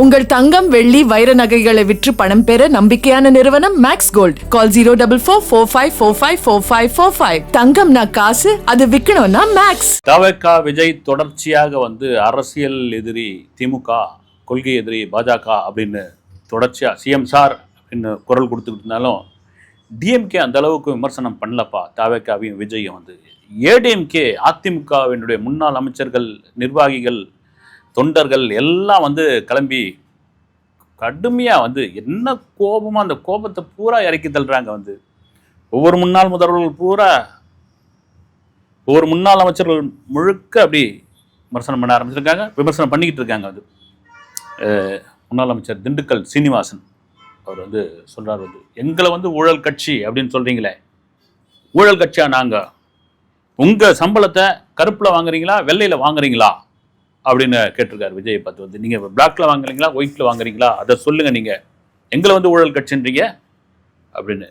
உங்கள் தங்கம் வெள்ளி வைர நகைகளை விற்று பணம் பெற நம்பிக்கையான நிறுவனம் மேக்ஸ் கோல்ட். கால் 04454545545. தங்கம்னா காசு, அது விற்கணும்னா மேக்ஸ். தவக விஜய் தொடர்ச்சியாக அரசியல் எதிரி திமுக, கொள்கை எதிரி பாஜக அப்படின்னு தொடர்ச்சியா சிஎம் சார் அப்படின்னு குரல் கொடுத்துக்கிட்டு இருந்தாலும் டிஎம்கே அந்த அளவுக்கு விமர்சனம் பண்ணலப்பா. தவகாவையும் விஜயும் ஏடிஎம்கே அதிமுகவினுடைய முன்னாள் அமைச்சர்கள், நிர்வாகிகள், தொண்டர்கள் எல்லாம் கிளம்பி கடுமையாக என்ன கோபமாக அந்த கோபத்தை பூரா இறக்கி தள்ளுறாங்க. ஒவ்வொரு முன்னாள் முதல்வர்கள் பூரா, ஒவ்வொரு முன்னாள் அமைச்சர்கள் முழுக்க அப்படி விமர்சனம் பண்ண ஆரம்பிச்சிருக்காங்க, விமர்சனம் பண்ணிக்கிட்டு இருக்காங்க. முன்னாள் அமைச்சர் திண்டுக்கல் சீனிவாசன் அவர் சொல்கிறார், எங்களை ஊழல் கட்சி அப்படின்னு சொல்கிறீங்களே, ஊழல் கட்சியா நாங்கள்? உங்கள் சம்பளத்தை கருப்பில் வாங்குறீங்களா வெள்ளையில் வாங்குறீங்களா அப்படின்னு கேட்டிருக்காரு விஜயை பார்த்து. நீங்கள் பிளாக்ல வாங்குறீங்களா ஒயிட்டில் வாங்குறீங்களா அதை சொல்லுங்கள், நீங்கள் எங்களை ஊழல் கட்சின்றீங்க அப்படின்னு.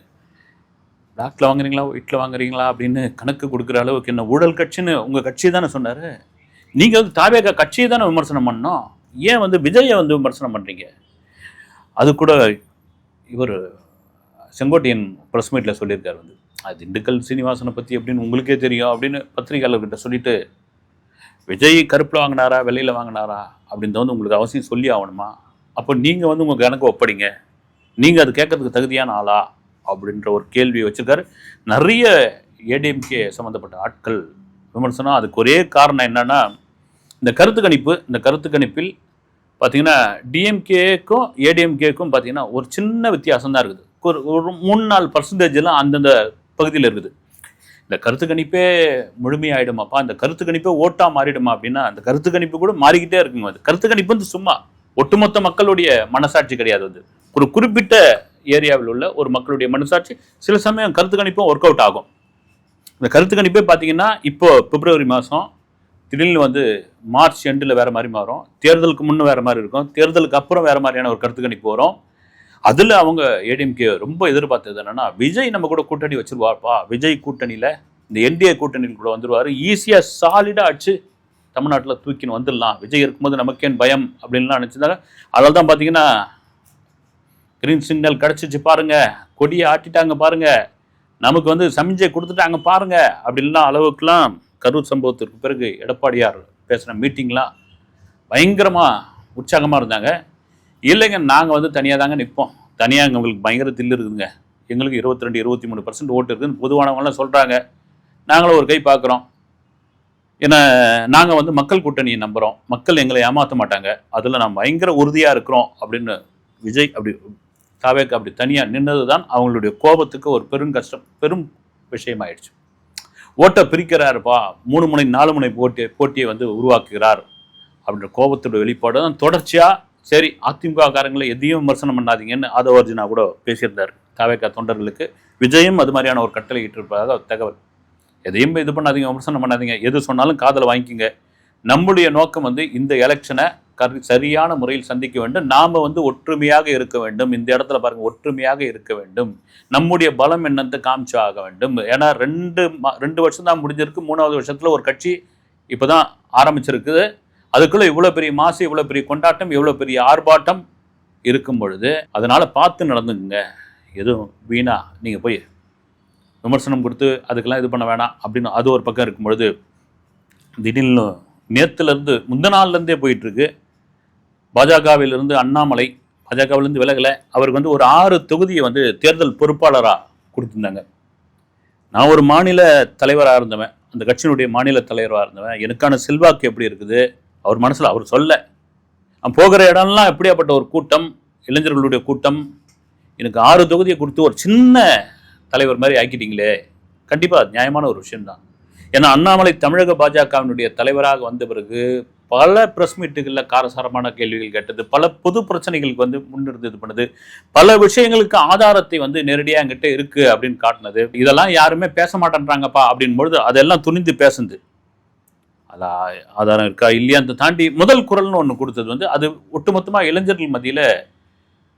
பிளாக்ல வாங்குறீங்களா ஒயிட்டில் வாங்குறீங்களா அப்படின்னு கணக்கு கொடுக்குற அளவுக்கு என்ன ஊழல் கட்சின்னு உங்கள் கட்சி தானே சொன்னார். நீங்கள் தவேக கட்சியை தானே விமர்சனம் பண்ணோம், ஏன் விஜயை விமர்சனம் பண்ணுறீங்க? அது கூட இவர் செங்கோட்டையன் ப்ரெஸ் மீட்டில் சொல்லியிருக்காரு, அது திண்டுக்கல் சீனிவாசனை பற்றி எப்படின்னு உங்களுக்கே தெரியும் அப்படின்னு பத்திரிகையாளர்கிட்ட சொல்லிட்டு, விஜய் கருப்பில் வாங்கினாரா வெள்ளையில் வாங்கினாரா அப்படின்னு உங்களுக்கு அவசியம் சொல்லி ஆகணுமா? அப்போ நீங்கள் உங்கள் கணக்கு ஒப்படைங்க, நீங்கள் அது கேட்கறதுக்கு தகுதியான ஆளா அப்படின்ற ஒரு கேள்வியை வச்சுருக்காரு. நிறைய ஏடிஎம்கே சம்மந்தப்பட்ட ஆட்கள் விமர்சனம். அதுக்கு ஒரே காரணம் என்னன்னா, இந்த கருத்து கணிப்பில் பார்த்தீங்கன்னா டிஎம்கேக்கும் ஏடிஎம்கேக்கும் பார்த்தீங்கன்னா ஒரு சின்ன வித்தியாசம் தான் இருக்குது. ஒரு 3-4% அந்தந்த பகுதியில் இருக்குது. இந்த கருத்து கணிப்பே முழுமையாயிடுமாப்பா, இந்த கருத்து கணிப்பே ஓட்டா மாறிடுமா அப்படின்னா, அந்த கருத்து கணிப்பு கூட மாறிக்கிட்டே இருக்குங்க. அது கருத்து கணிப்பு சும்மா ஒட்டுமொத்த மக்களுடைய மனசாட்சி கிடையாது. ஒரு குறிப்பிட்ட ஏரியாவில் உள்ள ஒரு மக்களுடைய மனசாட்சி சில சமயம் கருத்து கணிப்பும் ஒர்க் அவுட் ஆகும். இந்த கருத்து கணிப்பே பார்த்தீங்கன்னா இப்போ பிப்ரவரி மாதம் திடீர்னு மார்ச் எண்டில் வேறு மாதிரி மாறும், தேர்தலுக்கு முன்னே வேறு மாதிரி இருக்கும், தேர்தலுக்கு அப்புறம் வேறு மாதிரியான ஒரு கருத்து கணிப்பு வரும். அதில் அவங்க ஏடிஎம்கே ரொம்ப எதிர்பார்த்தது என்னென்னா, விஜய் நம்ம கூட கூட்டணி வச்சுருவார்ப்பா, விஜய் கூட்டணியில் இந்த என்டிஏ கூட்டணியில் கூட வந்துடுவார், ஈஸியாக சாலிடாக அடிச்சு தமிழ்நாட்டில் தூக்கின்னு வந்துடலாம், விஜய் இருக்கும்போது நமக்கேன் பயம் அப்படின்லாம் நினச்சிருந்தாங்க. அதில் தான் பார்த்தீங்கன்னா கிரீன் சிக்னல் கிடச்சிச்சு பாருங்கள், கொடியை ஆட்டிட்டாங்க பாருங்கள், நமக்கு சமிஞ்சை கொடுத்துட்டாங்க பாருங்கள் அப்படின்லாம் அளவுக்குலாம் கரூர் சம்பவத்திற்கு பிறகு எடப்பாடியார் பேசுகிற மீட்டிங்லாம் பயங்கரமாக உற்சாகமாக இருந்தாங்க. இல்லைங்க, நாங்கள் தனியாக தாங்க நிற்போம், தனியாக எங்களுக்கு பயங்கர தில்லு இருக்குதுங்க, எங்களுக்கு 22-23% ஓட்டு இருக்குதுன்னு பொதுவானவங்களாம் சொல்கிறாங்க, நாங்களும் ஒரு கை பார்க்குறோம், ஏன்னா நாங்கள் மக்கள் கூட்டணியை நம்புகிறோம், மக்கள் எங்களை ஏமாற்ற மாட்டாங்க, அதில் நான் பயங்கர உறுதியாக இருக்கிறோம் அப்படின்னு விஜய் அப்படி தாவேக்கு அப்படி தனியாக நின்னது தான் அவங்களுடைய கோபத்துக்கு ஒரு பெரும் விஷயமாயிடுச்சு. ஓட்டை பிரிக்கிறாருப்பா, 3 முனை 4 முனை போட்டியை உருவாக்குகிறார் அப்படின்ற கோபத்தோட வெளிப்பாடு தான் தொடர்ச்சியாக. சரி, அதிமுக காரங்களை எதையும் விமர்சனம் பண்ணாதீங்கன்னு ஆதவர்ஜுனா கூட பேசியிருந்தார் தவேக தொண்டர்களுக்கு. விஜயும் அது மாதிரியான ஒரு கட்டளை இட்டிருப்பதாக தகவல். எதையும் இது பண்ணாதீங்க, விமர்சனம் பண்ணாதீங்க, எது சொன்னாலும் காதில் வாங்கிக்கிங்க, நம்முடைய நோக்கம் இந்த எலெக்ஷனை சரியான முறையில் சந்திக்க வேண்டும், நாம் ஒற்றுமையாக இருக்க வேண்டும், இந்த இடத்துல பாருங்கள் ஒற்றுமையாக இருக்க வேண்டும், நம்முடைய பலம் என்னத்தை காமிச்சு ஆக வேண்டும். ஏன்னா 2 வருஷம் தான் முடிஞ்சிருக்கு, 3வது வருஷத்தில் ஒரு கட்சி இப்போ தான் ஆரம்பிச்சிருக்குது, அதுக்குள்ளே இவ்வளோ பெரிய மாசு, இவ்வளோ பெரிய கொண்டாட்டம், இவ்வளோ பெரிய ஆர்ப்பாட்டம் இருக்கும் பொழுது அதனால் பார்த்து நடந்துக்குங்க, எதுவும் வீணா நீங்கள் போய் விமர்சனம் கொடுத்து அதுக்கெல்லாம் இது பண்ண வேணாம் அப்படின்னு அது ஒரு பக்கம் இருக்கும் பொழுது, திடீர்னு நேற்றுலேருந்து முந்த நாள்லேருந்தே போயிட்டுருக்கு. பாஜகவிலிருந்து அண்ணாமலை பாஜகவிலேருந்து விலகலை, அவருக்கு ஒரு 6 தொகுதியை தேர்தல் பொறுப்பாளராக கொடுத்துருந்தாங்க. நான் ஒரு மாநில தலைவராக இருந்தவன், அந்த கட்சியினுடைய மாநில தலைவராக இருந்தவன், எனக்கான செல்வாக்கு எப்படி இருக்குது அவர் மனசில் அவர் சொல்ல, போகிற இடம்லாம் எப்படியாப்பட்ட ஒரு கூட்டம், இளைஞர்களுடைய கூட்டம், எனக்கு 6 தொகுதியை கொடுத்து ஒரு சின்ன தலைவர் மாதிரி ஆக்கிட்டீங்களே, கண்டிப்பாக நியாயமான ஒரு விஷயம்தான். ஏன்னா அண்ணாமலை தமிழக பாஜகவினுடைய தலைவராக வந்த பிறகு பல ப்ரெஸ் மீட்டுகளில் காரசாரமான கேள்விகள் கேட்டது, பல பொது பிரச்சனைகளுக்கு முன்னிருந்து இது பண்ணுது, பல விஷயங்களுக்கு ஆதாரத்தை நேரடியாக என்கிட்ட இருக்குது அப்படின்னு காட்டினது. இதெல்லாம் யாருமே பேச மாட்டேன்றாங்கப்பா அப்படின்பொழுது அதெல்லாம் துணிந்து பேசுது. ஆதாரம் இருக்கா இல்லையான்னு தாண்டி முதல் குரல்னு ஒன்று கொடுத்தது அது ஒட்டுமொத்தமாக இளைஞர்கள் மத்தியில்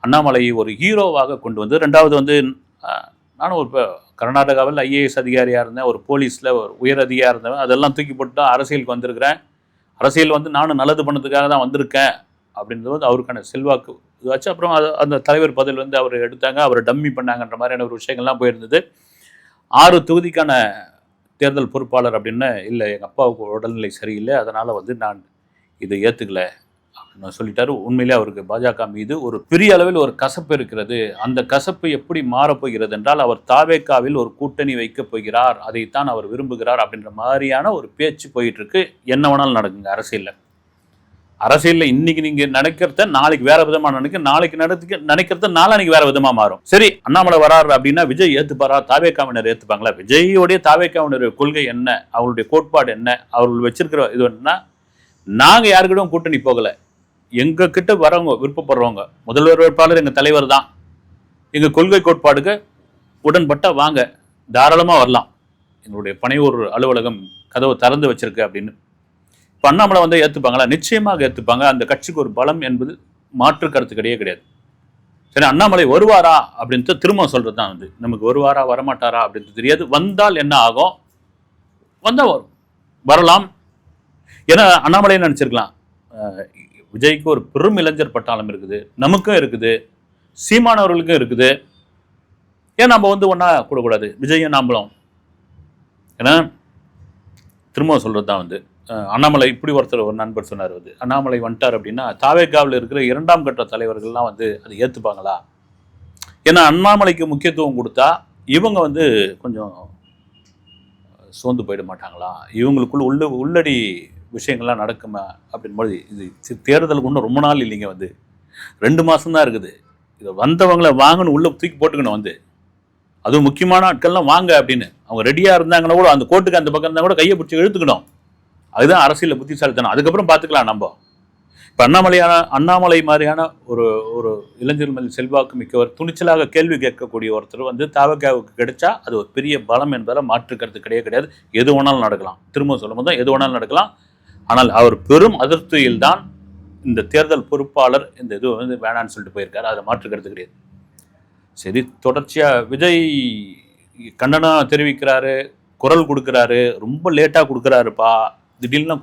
அண்ணாமலையை ஒரு ஹீரோவாக கொண்டு வந்து. 2வது நானும் ஒரு கர்நாடகாவில் ஐஏஎஸ் அதிகாரியாக இருந்தேன், ஒரு போலீஸில் ஒரு உயர் அதிகாரியாக இருந்தேன், அதெல்லாம் தூக்கி போட்டு அரசியலுக்கு வந்திருக்கிறேன். அரசியல் நானும் நல்லது பண்ணதுக்காக தான் வந்திருக்கேன் அப்படின்றது வந்து அவருக்கான செல்வாக்கு இதுவாச்சு. அப்புறம் அந்த தலைவர் பதவியில் வந்து அவர் எடுத்தாங்க, அவரை டம்மி பண்ணாங்கன்ற மாதிரியான ஒரு விஷயங்கள்லாம் போயிருந்தது. 6 தொகுதிக்கான தேர்தல் பொறுப்பாளர் அப்படின்னு, இல்லை எங்கள் அப்பாவுக்கு உடல்நிலை சரியில்லை, அதனால் வந்து நான் இதை ஏற்றுக்கல அப்படின்னு சொல்லிட்டாரு. உண்மையிலே அவருக்கு பாஜக மீது ஒரு பெரிய அளவில் ஒரு கசப்பு இருக்கிறது. அந்த கசப்பு எப்படி மாறப்போகிறது என்றால், அவர் தாவேகாவில் ஒரு கூட்டணி வைக்கப் போகிறார், அதைத்தான் அவர் விரும்புகிறார் அப்படின்ற மாதிரியான ஒரு பேச்சு போயிட்டு இருக்கு. என்ன வேணாலும் நடக்குங்க அரசியலில் இன்னைக்கு நீங்க நினைக்கிறத நாளைக்கு வேற விதமா நினைக்க, நாளைக்கு நினைக்கிறத நாளைக்கு வேற விதமா மாறும். சரி, அண்ணாமலை வராரு அப்படின்னா விஜய் ஏத்துப்பாரா, தாவேகாவினர் ஏத்துப்பாங்களா? விஜயோடைய தாவேகாவினர் கொள்கை என்ன, அவருடைய கோட்பாடு என்ன, அவர்கள் வச்சிருக்கிற இது என்னன்னா, நாங்க யாருக்கிட்டும் கூட்டணி போகல, எங்க கிட்ட வரவங்க விருப்பப்படுறவங்க முதல்வர் வேட்பாளர் எங்க தலைவர் தான், எங்க கொள்கை கோட்பாடுக்கு உடன்பட்டா வாங்க, தாராளமா வரலாம், எங்களுடைய பனையூர் அலுவலகம் கதவை திறந்து வச்சிருக்கு அப்படின்னு. இப்போ அண்ணாமலை வந்து ஏற்றுப்பாங்களா? நிச்சயமாக ஏற்றுப்பாங்க. அந்த கட்சிக்கு ஒரு பலம் என்பது மாற்று கருத்து கிடையாது. சரி, அண்ணாமலை வருவாரா அப்படின்ட்டு திரும்ப சொல்றது தான் வந்து, நமக்கு வருவாரா வரமாட்டாரா அப்படின்ட்டு தெரியாது. வந்தால் என்ன ஆகும், வந்தால் வரலாம். ஏன்னா அண்ணாமலை நினைச்சிருக்கலாம், விஜய்க்கு ஒரு பெரும் இளைஞர் பட்டாளம் இருக்குது, நமக்கும் இருக்குது, சீமானவர்களுக்கும் இருக்குது, ஏன் நம்ம வந்து ஒன்றா கூடக்கூடாது, விஜயும் நாம்பளும். ஏன்னா திரும்ப சொல்றது தான் வந்து, அண்ணாமலை இப்படி ஒருத்தர் ஒரு நண்பர் சொன்னார் வந்து, அண்ணாமலை வந்துட்டார் அப்படின்னா தாவேகாவில் இருக்கிற 2ஆம் கட்ட தலைவர்கள்லாம் வந்து அதை ஏற்றுப்பாங்களா? ஏன்னா அண்ணாமலைக்கு முக்கியத்துவம் கொடுத்தா இவங்க வந்து கொஞ்சம் சோர்ந்து போயிட மாட்டாங்களா, இவங்களுக்குள்ள உள்ளடி விஷயங்கள்லாம் நடக்குமா அப்படின்போது, இது தேர்தலுக்கு இன்னும் ரொம்ப நாள் இல்லைங்க, வந்து 2 மாதம் தான் இருக்குது. இதை வந்தவங்களை வாங்கன்னு உள்ள தூக்கி போட்டுக்கணும் வந்து, அதுவும் முக்கியமான ஆட்கள்லாம் வாங்க அப்படின்னு அவங்க ரெடியாக இருந்தாங்கன்னா கூட, அந்த கோட்டுக்கு அந்த பக்கம் இருந்தால் கூட கையை பிடிச்சி இழுத்துக்கணும். அதுதான் அரசியலில் புத்திசாலித்தனம். அதுக்கப்புறம் பார்த்துக்கலாம் நம்ம. இப்போ அண்ணாமலை மாதிரியான ஒரு இளைஞர் மேல் செல்வாக்கு மிக்கவர், துணிச்சலாக கேள்வி கேட்கக்கூடிய ஒருத்தர் வந்து தாவேகாவுக்கு கிடைச்சா அது ஒரு பெரிய பலம் என்பதில் மாற்று கருத்து கிடையாது. எது வேணாலும் நடக்கலாம். திரும்ப சொல்லும் போது தான் எது வேணாலும் நடக்கலாம். ஆனால் அவர் பெரும் அதிருப்தியில் தான் இந்த தேர்தல் பொறுப்பாளர் இந்த இது வந்து வேணான்னு சொல்லிட்டு போயிருக்காரு. அதில் மாற்று கருத்து கிடையாது. சரி, தொடர்ச்சியாக விஜய் கண்டனம் தெரிவிக்கிறாரு, குரல் கொடுக்குறாரு, ரொம்ப லேட்டாக கொடுக்குறாருப்பா, திடீர்னு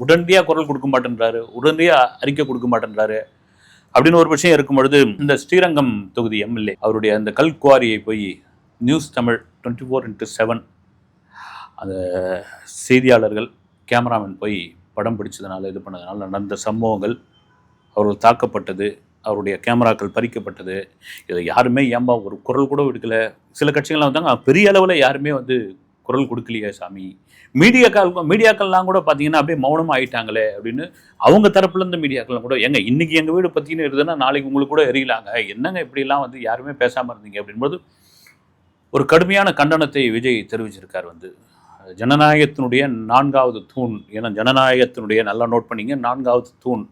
உடனடியாக குரல் கொடுக்க மாட்டேன்றாரு, உடனடியாக அறிக்கை கொடுக்க மாட்டேன்றாரு அப்படின்னு ஒரு விஷயம் இருக்கும் பொழுது, இந்த ஸ்ரீரங்கம் தொகுதி எம்எல்ஏ அவருடைய அந்த கல்குவாரியை போய் நியூஸ் தமிழ் 24x7 அந்த செய்தியாளர்கள் கேமராமேன் போய் படம் பிடிச்சதுனால இது பண்ணதுனால நடந்த சம்பவங்கள், அவர்கள் தாக்கப்பட்டது, அவருடைய கேமராக்கள் பறிக்கப்பட்டது, இதை யாருமே ஏன்பா ஒரு குரல் கூட விடுக்கலை. சில கட்சிகள்லாம் வந்தாங்க, பெரிய அளவில் யாருமே வந்து குரல் கொடுக்கலையே சாமி, மீடியாக்கள்லாம் கூட பார்த்தீங்கன்னா அப்படியே மௌனமாக ஆயிட்டாங்களே அப்படின்னு அவங்க தரப்புலேருந்து மீடியாக்கள்லாம் கூட, எங்க இன்னைக்கு எங்கள் வீடு பற்றின்னு இருக்குதுன்னா நாளைக்கு உங்களுக்கு கூட எரியலாங்க, என்னங்க இப்படிலாம் வந்து யாருமே பேசாமல் இருந்தீங்க அப்படின்போது ஒரு கடுமையான கண்டனத்தை விஜய் தெரிவிச்சிருக்கார். வந்து ஜனநாயகத்தினுடைய 4வது தூண், ஏன்னா ஜனநாயகத்தினுடைய, நல்லா நோட் பண்ணிங்க, 4வது தூண்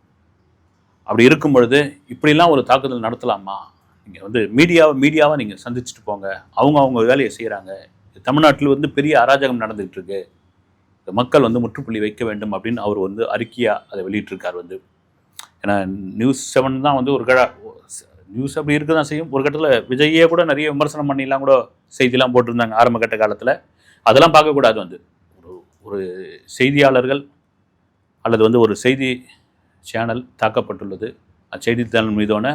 அப்படி இருக்கும் பொழுது இப்படிலாம் ஒரு தாக்குதல் நடத்தலாமா? நீங்கள் வந்து மீடியாவை நீங்கள் சந்திச்சுட்டு போங்க, அவங்க வேலையை செய்கிறாங்க. தமிழ்நாட்டில் வந்து பெரிய அராஜகம் நடந்துகிட்டு இருக்கு, மக்கள் வந்து முற்றுப்புள்ளி வைக்க வேண்டும் அப்படின்னு அவர் வந்து அறிக்கையாக அதை வெளியிட்டிருக்கார். வந்து ஏன்னா நியூஸ் 7 தான் வந்து நியூஸ் அப்படி இருக்க தான் செய்யும். ஒரு கட்டத்தில் விஜயே கூட நிறைய விமர்சனம் பண்ணிலாம் கூட செய்திலாம் போட்டிருந்தாங்க ஆரம்ப கட்ட காலத்தில். அதெல்லாம் பார்க்கக்கூடாது. வந்து ஒரு செய்தியாளர்கள் அல்லது வந்து ஒரு செய்தி சேனல் தாக்கப்பட்டுள்ளது, அச்செய்தி சேனல் மீதான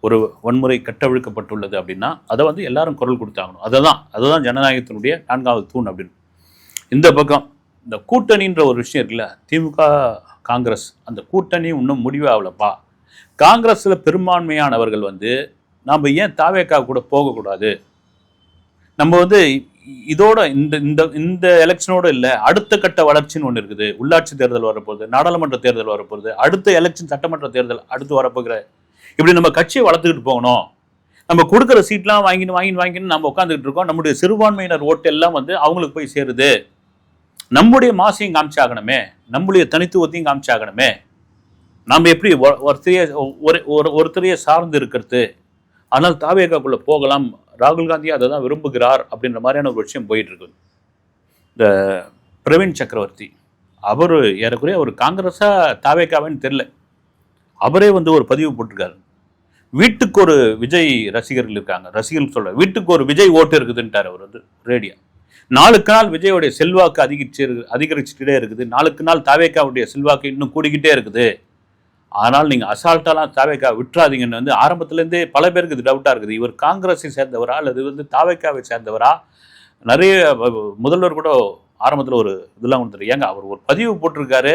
ஒரு வன்முறை கட்டவிழ்க்கப்பட்டுள்ளது அப்படின்னா அதை வந்து எல்லாரும் குரல் கொடுத்தாகணும். அதுதான் ஜனநாயகத்தினுடைய 4வது தூண் அப்படின்னு. இந்த பக்கம் இந்த கூட்டணின்ற ஒரு விஷயம் இருக்குல்ல, திமுக காங்கிரஸ், அந்த கூட்டணி இன்னும் முடிவே ஆகலப்பா. காங்கிரஸில் பெரும்பான்மையானவர்கள் வந்து நாம் ஏன் தாவேகா கூட போகக்கூடாது, நம்ம வந்து இதோட இந்த எலெக்ஷனோடு இல்லை, அடுத்த கட்ட வளர்ச்சின்னு ஒன்று இருக்குது. உள்ளாட்சி தேர்தல் வரப்போகுது, நாடாளுமன்ற தேர்தல் வரப்போகுது, அடுத்த எலெக்ஷன் சட்டமன்ற தேர்தல் அடுத்து வரப்போகிற, இப்படி நம்ம கட்சியை வளர்த்துக்கிட்டு போகணும். நம்ம கொடுக்குற சீட்லாம் வாங்கின்னு நம்ம உட்காந்துக்கிட்டு இருக்கோம். நம்முடைய சிறுபான்மையினர் ஓட்டு எல்லாம் வந்து அவங்களுக்கு போய் சேருது. நம்முடைய மாசையும் காமிச்சாகணுமே, நம்முடைய தனித்துவத்தையும் காமிச்சாகணுமே. நாம் எப்படி ஒருத்தரையே சார்ந்து இருக்கிறது, ஆனால் தாவேகாக்குள்ளே போகலாம், ராகுல் காந்தி அதை தான் விரும்புகிறார் அப்படின்ற மாதிரியான ஒரு விஷயம் போயிட்டு இருக்குது. இந்த பிரவீன் சக்கரவர்த்தி அவர் ஏறக்குறைய ஒரு காங்கிரஸா தாவேகாவேன்னு தெரியல, அவரே வந்து ஒரு பதிவு போட்டிருக்காரு, வீட்டுக்கு ஒரு விஜய் ரசிகர்கள் இருக்காங்க, ரசிகர்கள் சொல்ற வீட்டுக்கு ஒரு விஜய் ஓட்டு இருக்குதுன்ட்டார் அவர் வந்து ரேடியா. நாளுக்கு நாள் விஜயோடைய செல்வாக்கு அதிகரிச்சுட்டே இருக்குது, நாளுக்கு நாள் தாவேகாவுடைய செல்வாக்கு இன்னும் கூடிக்கிட்டே இருக்குது ஆனால் நீங்கள் அசால்ட்டாலாம் தாவேக்கா விட்டுறாதீங்கன்னு வந்து ஆரம்பத்துலேருந்தே பல பேருக்கு இது டவுட்டாக இருக்குது. இவர் காங்கிரஸை சேர்ந்தவரா அல்லது வந்து தாவேக்காவை சேர்ந்தவரா? நிறைய முதல்வர் கூட ஆரம்பத்தில் ஒரு இதெல்லாம் கொடுத்துரு, ஏங்க அவர் ஒரு பதிவு போட்டிருக்காரு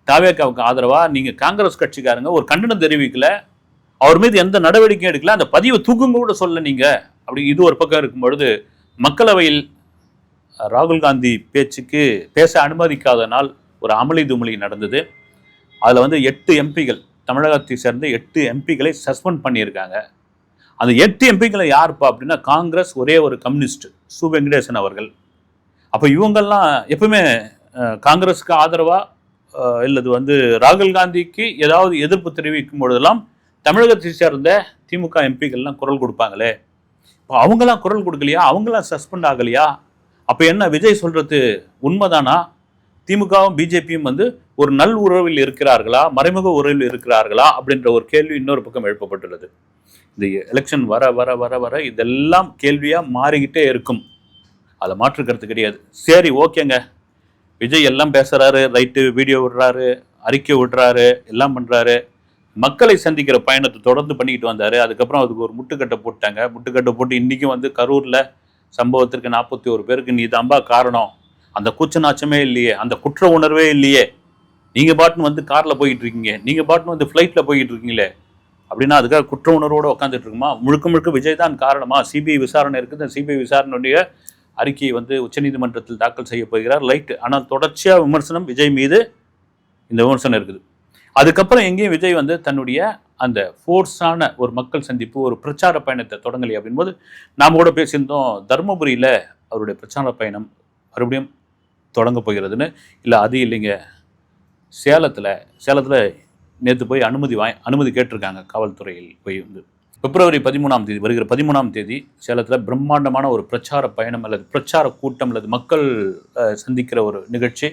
தாவேக்காவுக்கு ஆதரவாக, நீங்கள் காங்கிரஸ் கட்சிக்காரங்க ஒரு கண்டனம் தெரிவிக்கல, அவர் மீது எந்த நடவடிக்கையும் எடுக்கல, அந்த பதிவை தூக்குங்க கூட சொல்ல நீங்கள் அப்படி. இது ஒரு பக்கம் இருக்கும் பொழுது மக்களவையில் ராகுல் காந்தி பேச அனுமதிக்காத நாள் ஒரு அமளி துமளி நடந்தது. அதில் வந்து 8 எம்பிகள், தமிழகத்தை சேர்ந்த 8 எம்பிகளை சஸ்பெண்ட் பண்ணியிருக்காங்க. அந்த 8 எம்பிகளை யாருப்பா அப்படின்னா காங்கிரஸ் ஒரே ஒரு கம்யூனிஸ்ட் சு வெங்கடேசன் அவர்கள். அப்போ இவங்கெல்லாம் எப்பவுமே காங்கிரஸுக்கு ஆதரவாக இல்லது வந்து ராகுல் காந்திக்கு ஏதாவது எதிர்ப்பு தெரிவிக்கும் பொழுதெல்லாம் தமிழகத்தை சேர்ந்த திமுக எம்பிகள்லாம் குரல் கொடுப்பாங்களே, இப்போ அவங்களாம் குரல் கொடுக்கலையா? அவங்களாம் சஸ்பெண்ட் ஆகலையா? அப்போ என்ன விஜய் சொல்றது உண்மைதானா? திமுகவும் பிஜேபியும் வந்து ஒரு நல் உறவில் இருக்கிறார்களா, மறைமுக உறவில் இருக்கிறார்களா அப்படின்ற ஒரு கேள்வி இன்னொரு பக்கம் எழுப்பப்பட்டுள்ளது. இந்த எலெக்ஷன் வர வர வர வர இதெல்லாம் கேள்வியாக மாறிக்கிட்டே இருக்கும், அதை மாற்றுக்கிறது கிடையாது. சரி, ஓகேங்க, விஜய் எல்லாம் பேசுகிறாரு, ரைட்டு, வீடியோ விடுறாரு, அறிக்கை விடுறாரு, எல்லாம் பண்ணுறாரு, மக்களை சந்திக்கிற பயணத்தை தொடர்ந்து பண்ணிக்கிட்டு வந்தார். அதுக்கப்புறம் அதுக்கு ஒரு முட்டுக்கட்டை போட்டாங்க. முட்டுக்கட்டை போட்டு இன்றைக்கும் வந்து கரூரில் சம்பவத்திற்கு 41 பேருக்கு நீ தாம்பா காரணம், அந்த கூச்ச நாச்சமே இல்லையே, அந்த குற்ற உணர்வே இல்லையே, நீங்கள் பாட்டுன்னு வந்து காரில் போய்கிட்டு இருக்கீங்க, நீங்கள் பாட்டுன்னு வந்து ஃப்ளைட்டில் போய்கிட்டு இருக்கீங்களே அப்படின்னா அதுக்காக குற்ற உணர்வோடு உட்காந்துட்டு இருக்குமா? முழுக்க முழுக்க விஜய் தான் காரணமா? சிபிஐ விசாரணை இருக்குது, சிபிஐ விசாரணையுடைய அறிக்கையை வந்து உச்சநீதிமன்றத்தில் தாக்கல் செய்ய போகிறார், லைட்டு. ஆனால் தொடர்ச்சியாக விமர்சனம் விஜய் மீது இந்த விமர்சனம் இருக்குது. அதுக்கப்புறம் எங்கேயும் விஜய் வந்து தன்னுடைய அந்த ஃபோர்ஸான ஒரு மக்கள் சந்திப்பு, ஒரு பிரச்சார பயணத்தை தொடங்கலை. அப்படின்போது நாம் கூட பேசியிருந்தோம், தருமபுரியில் அவருடைய பிரச்சார பயணம் மறுபடியும் தொடங்க போகிறதுன்னு. இல்லை, அது இல்லைங்க, சேலத்தில் நேற்று போய் அனுமதி கேட்டிருக்காங்க காவல்துறையில் போய் வந்து. பிப்ரவரி 13ஆம் தேதி, வருகிற 13ஆம் தேதி சேலத்தில் பிரம்மாண்டமான ஒரு பிரச்சார பயணம் அல்லது பிரச்சார கூட்டம் அல்லது மக்கள் சந்திக்கிற ஒரு நிகழ்ச்சி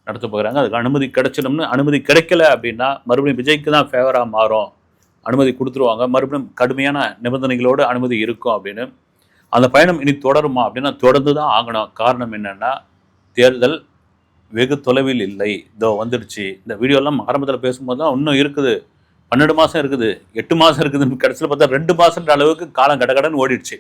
நடத்த போகிறாங்க. அதுக்கு அனுமதி கிடைச்சிடும்னு. அனுமதி கிடைக்கல அப்படின்னா மறுபடியும் விஜய்க்கு தான் ஃபேவராக மாறும், அனுமதி கொடுத்துருவாங்க, மறுபடியும் கடுமையான நிபந்தனைகளோடு அனுமதி இருக்கும் அப்படின்னு. அந்த பயணம் இனி தொடருமா அப்படின்னா தொடர்ந்து தான் ஆகணும். காரணம் என்னென்னா தேர்தல் வெகு தொலைவில் இல்லை, இதோ வந்துடுச்சு. இந்த வீடியோலாம் ஆரம்பத்தில் பேசும்போது தான் இன்னும் இருக்குது, 12 மாதம் இருக்குது, 8 மாதம் இருக்குதுன்னு கடைசியில் பார்த்தா 2 மாதன்ற அளவுக்கு காலம் கடகடன்னு ஓடிடுச்சு.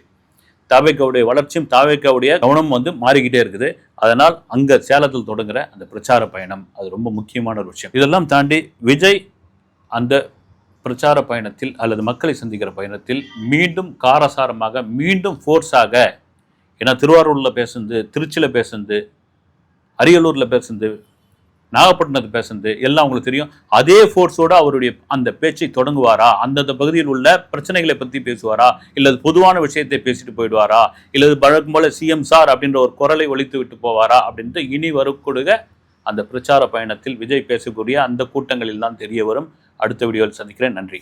தாவேக்காவுடைய வளர்ச்சியும் தாவேக்காவுடைய கவனம் வந்து மாறிக்கிட்டே இருக்குது. அதனால் அங்கே சேலத்தில் தொடங்குகிற அந்த பிரச்சார பயணம் அது ரொம்ப முக்கியமான ஒரு விஷயம். இதெல்லாம் தாண்டி விஜய் அந்த பிரச்சார பயணத்தில் அல்லது மக்களை சந்திக்கிற பயணத்தில் மீண்டும் காரசாரமாக, மீண்டும் ஃபோர்ஸாக, ஏன்னா திருவாரூரில் பேசுனது, திருச்சியில் பேசுனது, அரியலூரில் பேசுனது, நாகப்பட்டினத்தில் பேசுனது எல்லாம் உங்களுக்கு தெரியும். அதே ஃபோர்ஸோடு அவருடைய அந்த பேச்சை தொடங்குவாரா? அந்தந்த பகுதியில் உள்ள பிரச்சனைகளை பற்றி பேசுவாரா? இல்லது பொதுவான விஷயத்தை பேசிட்டு போயிடுவாரா? இல்லது வழக்கம் போல சிஎம் சார் அப்படின்ற ஒரு குரலை ஒலித்து விட்டு போவாரா? அப்படின்ட்டு இனி வரக்கூடிய அந்த பிரச்சார பயணத்தில் விஜய் பேசக்கூடிய அந்த கூட்டங்களில் தான் தெரிய வரும். அடுத்த வீடியோவில் சந்திக்கிறேன். நன்றி.